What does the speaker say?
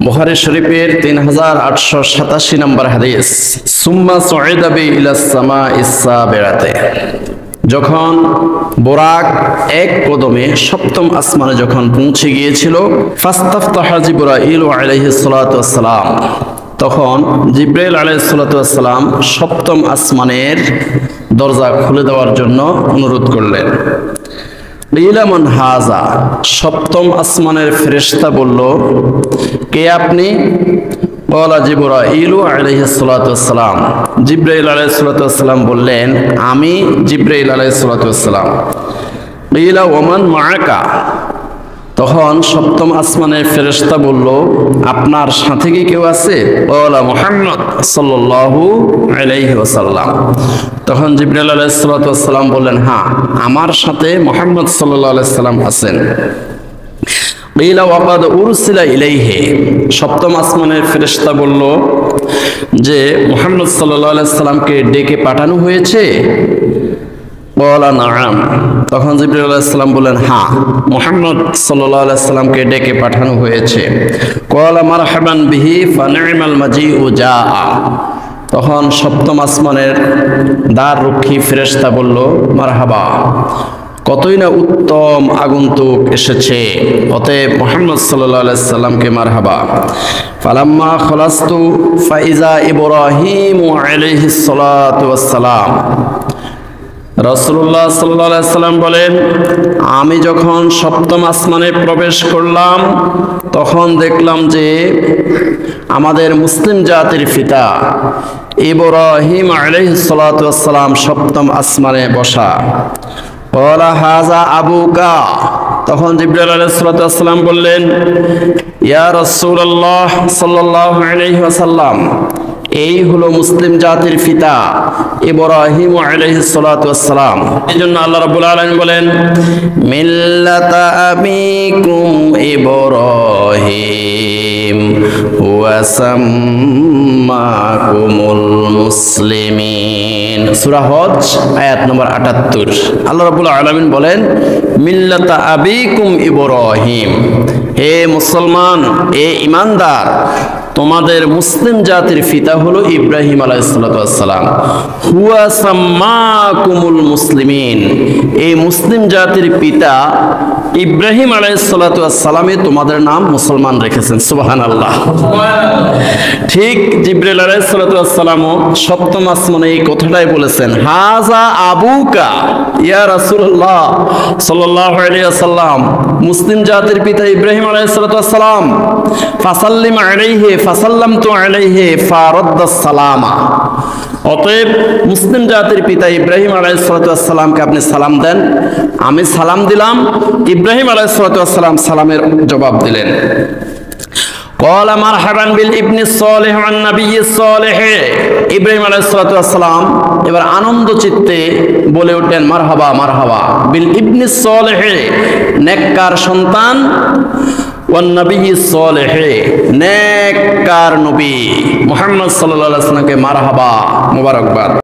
বুখারী শরীফের 3887 নম্বর হাদিস, সুম্মা সুঈদা বি ইলাস সামাইস সাবিরাতে। যখন বুরাক এক কদমে সপ্তম আসমানে যখন পৌঁছে গিয়েছিল, ফাস্তাফতাহা জিবরাইল আলাইহিস সালাতু ওয়াস সালাম, তখন জিবরাইল আলাইহিস সালাতু ওয়াস সালাম সপ্তম আসমানের দরজা খুলে দেওয়ার জন্য অনুরোধ করলেন। মান হাজা, সপ্তম আসমানের ফেরেশতা বলল, কে আপনি? বলা জিবরাইল আলাইহিস সালাতু ওয়াস সালাম। জিবরাইল আলাইহিস সালাতু ওয়াস সালাম বললেন, আমি জিবরাইল আলাইহিস সালাতু ওয়াস সালাম। কিলা ওমান মাআকা, তখন সপ্তম আসমানের ফেরেশতা বলল, আপনার সাথে কি কেউ আছে? বলা মুহাম্মদ সাল্লাল্লাহু আলাইহি ওয়াসাল্লাম। তখন জিবরাইল আলাইহিস সালাতু ওয়াস সালাম বললেন, হ্যাঁ, আমার সাথে মুহাম্মদ সাল্লাল্লাহু আলাইহি সাল্লাম আছেন। কিলা ওয়াকাদ উরসিলা ইলাইহি, সপ্তম আসমানের ফেরেশতা বলল যে মুহাম্মদ সাল্লাল্লাহু আলাইহি সাল্লামকে ডেকে পাঠানো হয়েছে? বলা নাআম। তখন জিবরাইল আলাইহিস সালাম বললেন, হ্যাঁ, মুহাম্মদ সাল্লাল্লাহু আলাইহি সাল্লামকে ডেকে পাঠানো হয়েছে। ক্বালা মারহাবান বিহি ফানি'মাল মাজিউ জাআ। তখন সপ্তম আসমানের দ্বার রক্ষী ফেরেশতা বলল, মারহাবা, কতই না উত্তম আগন্তুক এসেছে, অতএব মুহাম্মদ সাল্লাল্লাহু আলাইহি সাল্লামকে মারহাবা। ফালাম্মা খলাস্তু ফাইজা ইব্রাহিম আলাইহিস সালাতু ওয়াস সালাম। রাসূলুল্লাহ সাল্লাল্লাহু আলাইহি সাল্লাম বলেন, আমি যখন সপ্তম আসমানে প্রবেশ করলাম, তখন দেখলাম যে আমাদের মুসলিম জাতির পিতা ইব্রাহিম আলাইহিস সালাতু ওয়াস সালাম সপ্তম আসমানে বসা। ক্বালা হাযা আবুকা। তখন জিবরাইল আলাইহিস সালাতু ওয়াস সালাম বললেন, ইয়া রাসূলুল্লাহ সাল্লাল্লাহু আলাইহি ওয়াসাল্লাম, এই হলো মুসলিম জাতির পিতা ইব্রাহিম আলাইহিস সালাতু ওয়াস সালাম। এজন্য আল্লাহ রাব্বুল আলামিন বলেন, মিল্লাতা আবিকুম ইব্রাহিম ওয়া সাম্মাকুমুল মুসলিমিন। সূরা হজ আয়াত নম্বর 78। আল্লাহ রাব্বুল আলামিন বলেন, মিল্লাতা আবিকুম ইব্রাহিম, হে মুসলমান, হে ঈমানদার, তোমাদের মুসলিম জাতির পিতা হলো ইব্রাহিম আলাইহিস সালাতু ওয়াস সালাম। হুয়া সাম্মাকুমুল মুসলিমিন, এই মুসলিম জাতির পিতা ইব্রাহিম আলাইহিস সালাতু ওয়াস সালামে তোমাদের নাম মুসলমান রেখেছেন। সুবহানাল্লাহ। ঠিক জিবরাইল আলাইহিস সালাতু ওয়াস সালামও সপ্তম আসমানে এই কথাটাই বলেছেন, হাযা আবুকা ইয়া রাসূলুল্লাহ সাল্লাল্লাহু আলাইহি ওয়াসাল্লাম, মুসলিম জাতির পিতা ইব্রাহিম আলাইহিস সালাতু ওয়াস সালাম। ফাসাল্লিম আলাইহি ফাসাল্লামতু আলাইহি ফারাদ্দাস সালামা। অতএব মুসলিম জাতির পিতা ইব্রাহিম আলাইহিস সালাতু ওয়াস সালামকে আপনি সালাম দেন। আমি সালাম দিলাম, ইব্রাহিম আলাইহিস সালাতু ওয়াস সালাম সালামের জবাব দিলেন। ক্বালা মারহাবান বিল ইবনিস সালিহ ওয়ান নাবিয়্যিস সালিহ। ইব্রাহিম আলাইহিস সালাতু ওয়াস সালাম এবার আনন্দ চিত্তে বলে উঠলেন, মারহাবা মারহাবা বিল ইবনিস সালিহ, নেককার সন্তান, ওয়ান নাবিয়্যিস সালিহ, নেককার নবী মুহাম্মদ সাল্লাল্লাহু আলাইহি ওয়াসাল্লামকে মারহাবা, মোবারকবাদ।